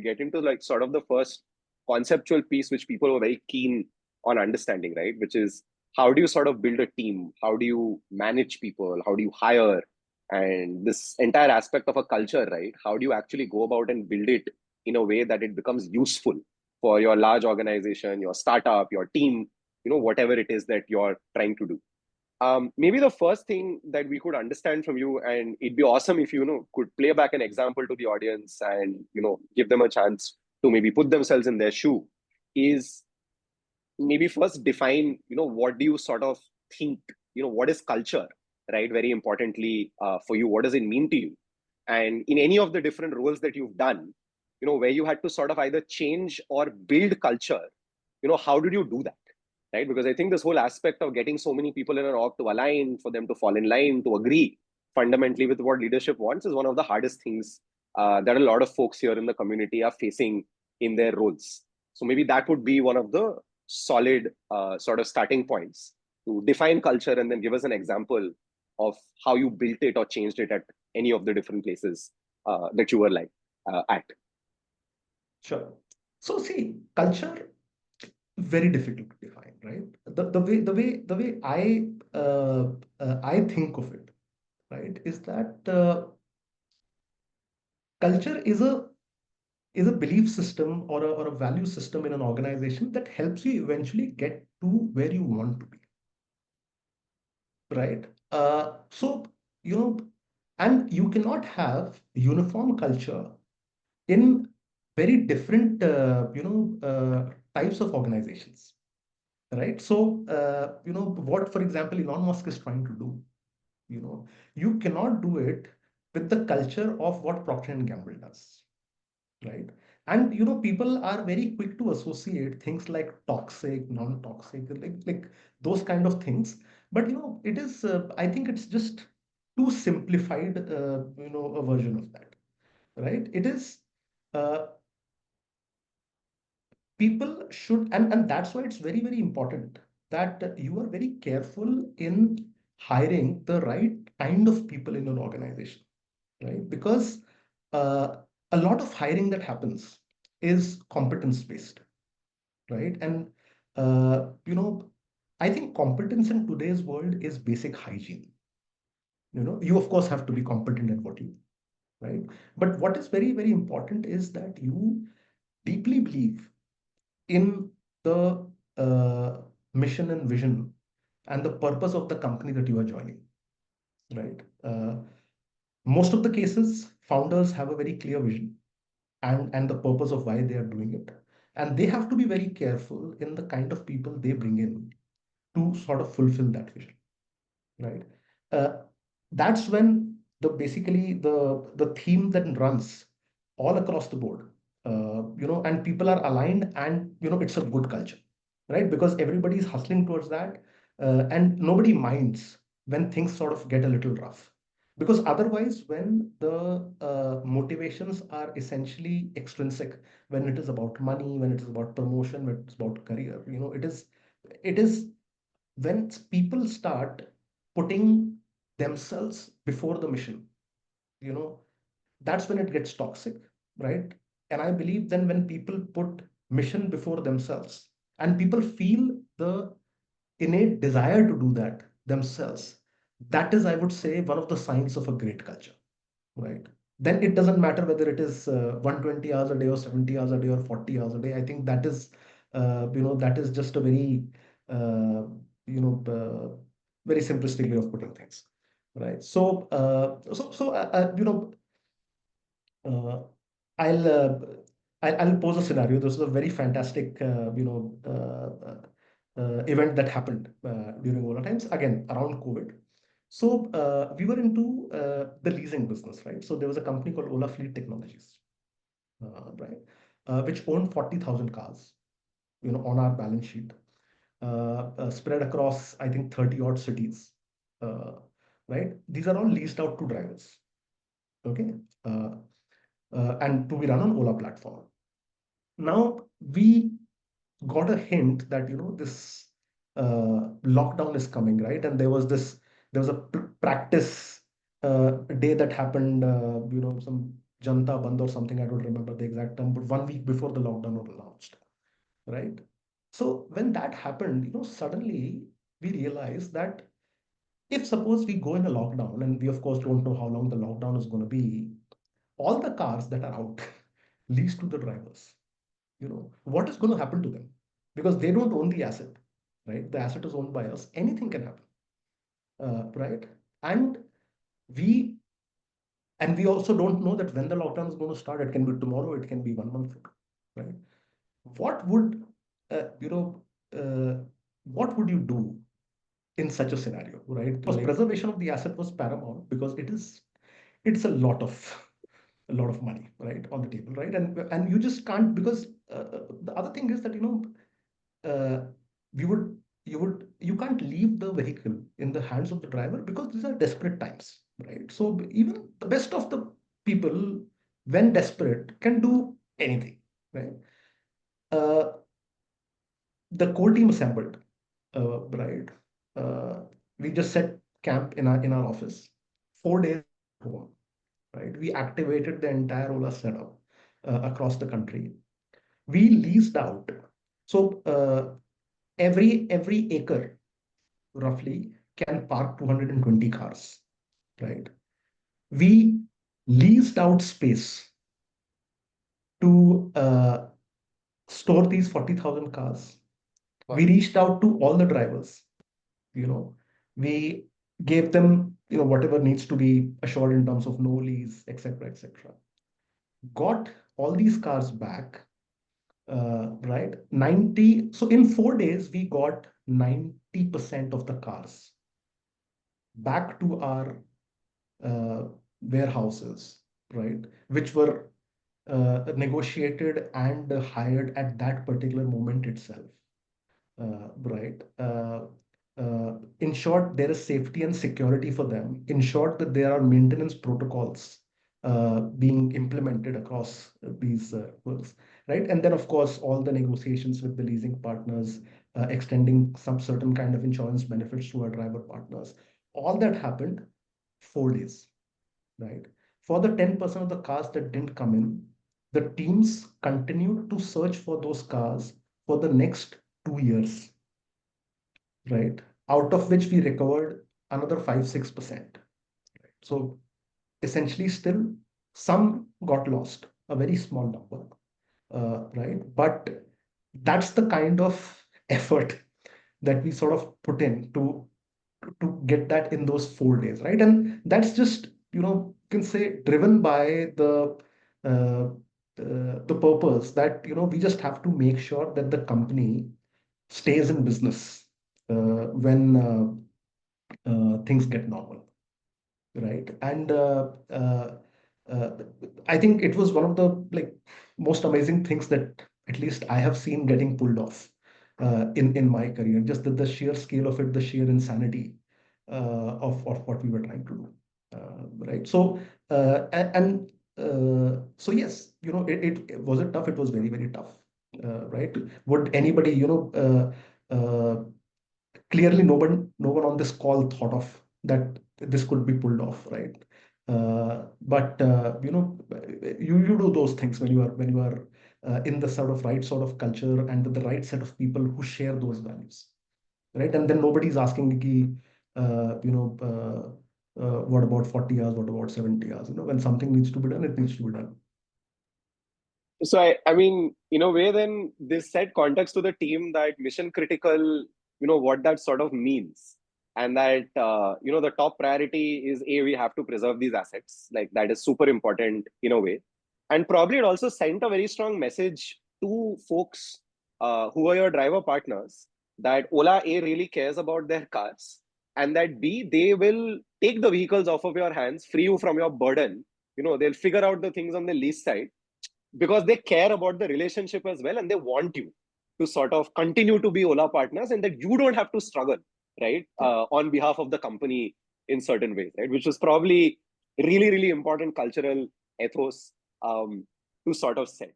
get into like sort of the first conceptual piece which people were very keen on understanding, right? Which is how do you sort of build a team? How do you manage people? How do you hire? And this entire aspect of a culture, right? How do you actually go about and build it in a way that it becomes useful for your large organization, your startup, your team, whatever it is that you're trying to do. Maybe the first thing that we could understand from you, and it'd be awesome if could play back an example to the audience and give them a chance to maybe put themselves in their shoe, is maybe first define what do you sort of think, what is culture, right? Very importantly, for you, what does it mean to you? And in any of the different roles that you've done, where you had to sort of either change or build culture, how did you do that, right? Because I think this whole aspect of getting so many people in an org to align, for them to fall in line, to agree fundamentally with what leadership wants, is one of the hardest things that a lot of folks here in the community are facing in their roles. So maybe that would be one of the solid sort of starting points to define culture, and then give us an example of how you built it or changed it at any of the different places that you were like at. Sure. So see, culture very difficult to define, right? The way I think of it, right, is that culture is a belief system or a value system in an organization that helps you eventually get to where you want to be, right? So you know, and you cannot have uniform culture in very different types of organizations, right? So what, for example, Elon Musk is trying to do, you know, you cannot do it with the culture of what Procter and Gamble does, right? And people are very quick to associate things like toxic, non-toxic, like those kind of things. But it is, I think it's just too simplified, a version of that, right? It is, uh, people should, and that's why it's very, very important that you are very careful in hiring the right kind of people in an organization, right? Because uh, a lot of hiring that happens is competence based, right? And I think competence in today's world is basic hygiene. You of course have to be competent at what you do, right? But what is very, very important is that you deeply believe in the mission and vision and the purpose of the company that you are joining, right? Most of the cases, founders have a very clear vision and the purpose of why they are doing it. And they have to be very careful in the kind of people they bring in to sort of fulfill that vision, right? Uh, that's when the theme that runs all across the board, and people are aligned, and it's a good culture, right? Because everybody is hustling towards that, and nobody minds when things sort of get a little rough. Because otherwise, when the motivations are essentially extrinsic, when it is about money, when it is about promotion, when it's about career, it is when people start putting themselves before the mission, you know, that's when it gets toxic, right? And I believe then when people put mission before themselves and people feel the innate desire to do that themselves, that is, I would say, one of the signs of a great culture, right? Then it doesn't matter whether it is 120 hours a day or 70 hours a day or 40 hours a day. I think that is, that is just a very, uh, very simplistic way of putting things, right? Uh, I'll, uh, I'll pose a scenario. This is a very fantastic, event that happened during Ola times, again around COVID. So we were into the leasing business, right? So there was a company called Ola Fleet Technologies, right, which owned 40,000 cars, on our balance sheet, spread across, I think, 30 odd cities, uh, right? These are all leased out to drivers, okay, uh, and to be run on Ola platform. Now we got a hint that this lockdown is coming, right? And there was a practice day that happened, some Janta Bandh or something. I don't remember the exact term, but 1 week before the lockdown was announced, right? So when that happened, suddenly we realized that if suppose we go in a lockdown, and we of course don't know how long the lockdown is going to be, all the cars that are out lease to the drivers. What is going to happen to them? Because they don't own the asset, right? The asset is owned by us. Anything can happen, right? And we we also don't know that when the lockdown is going to start. It can be tomorrow. It can be 1 month ago, right? What would uh, you know? Uh, what would you do in such a scenario, right? Because preservation of the asset was paramount because it's a lot of money, right, on the table, right? And you just can't because the other thing is that uh, we would you can't leave the vehicle in the hands of the driver because these are desperate times, right? So even the best of the people, when desperate, can do anything, right? Uh, the core team assembled, right? Uh, we just set camp in our office, 4 days home, right? We activated the entire Ola setup across the country. We leased out. So every acre roughly can park 220 cars, right? We leased out space to store these 40,000 cars. We reached out to all the drivers. you know we gave them whatever needs to be assured in terms of no lease, etc., etc. Got all these cars back, right? 90 So in 4 days we got 90% of the cars back to our uh, warehouses, right, which were negotiated and hired at that particular moment itself, right? In short, there is safety and security for them. In short, that there are maintenance protocols being implemented across these works, right? And then, of course, all the negotiations with the leasing partners, extending some certain kind of insurance benefits to our driver partners. All that happened 4 days, right? For the 10% of the cars that didn't come in, the teams continued to search for those cars for the next 2 years, right? Out of which we recovered another 5-6%. So essentially, still some got lost, a very small number, right? But that's the kind of effort that we sort of put in to get that in those 4 days, right? And that's just you can say driven by uh, the purpose that we just have to make sure that the company stays in business when things get normal, right? And uh, I think it was one of the most amazing things that at least I have seen getting pulled off in my career. Just the sheer scale of it, the sheer insanity of what we were trying to do, right? So and so yes, it was it tough. It was very very tough, right? Would anybody clearly no one on this call thought of that this could be pulled off, right? But you do those things when you are in the sort of right sort of culture and with the right set of people who share those values, right? And then nobody's asking ki, what about 40 hours, what about 70 hours? When something needs to be done, it needs to be done. So I mean, in a way, then this set context to the team that mission critical, what that sort of means, and that the top priority is we have to preserve these assets. Like that is super important in a way, and probably it also sent a very strong message to folks who are your driver partners that Ola really cares about their cars, and that they will take the vehicles off of your hands, free you from your burden. They'll figure out the things on the lease side because they care about the relationship as well, and they want you to sort of continue to be Ola partners, and that you don't have to struggle, right, on behalf of the company in certain ways, right, which was probably really really important cultural ethos to sort of set.